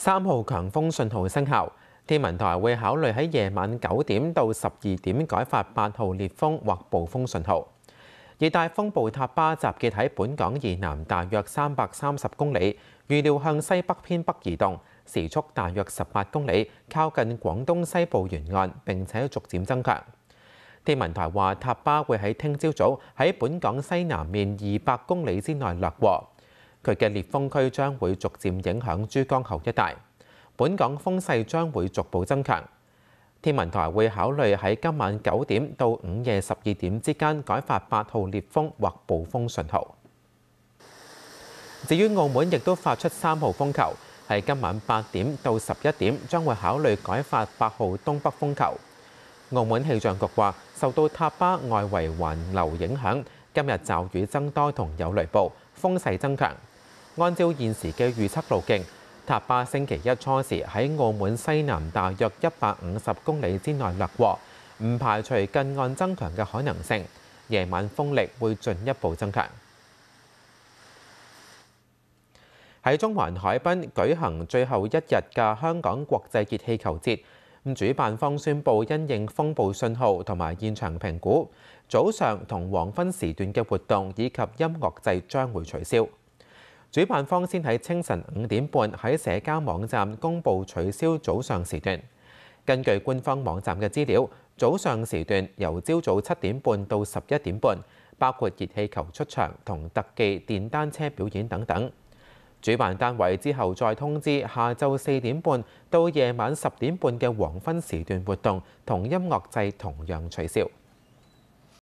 3號強風信號生效，天文台會考慮喺夜晚9點到12點改發8號烈風或暴風信號。熱帶風暴塔巴集結喺本港以南大約330公里，預料向西北偏北移動，時速大約18公里，靠近廣東西部沿岸，並且逐漸增強。天文台話，塔巴會喺聽朝早喺本港西南面200公里之內掠過。佢嘅烈風區將會逐漸影響珠江口一帶，本港風勢將會逐步增強。天文台會考慮喺今晚9點到午夜12點之間改發8號烈風或暴風信號。至於澳門亦都發出3號風球，喺今晚8點到11點將會考慮改發8號東北風球。澳門氣象局話，受到塔巴外圍環流影響，今日驟雨增多同有雷暴，風勢增強。按照現時嘅預測路徑，塔巴星期一初時喺澳門西南大約150公里之內掠過，唔排除近岸增強嘅可能性。夜晚風力會進一步增強。喺中環海濱舉行最後一日嘅香港國際熱氣球節，主辦方宣布因應風暴信號同埋現場評估，早上同黃昏時段嘅活動以及音樂祭將會取消。主辦方先喺清晨5點半喺社交網站公佈取消早上時段。根據官方網站嘅資料，早上時段由朝早7點半到11點半，包括熱氣球出場同特技電單車表演等等。主辦單位之後再通知下晝4點半到夜晚10點半嘅黃昏時段活動同音樂祭同樣取消。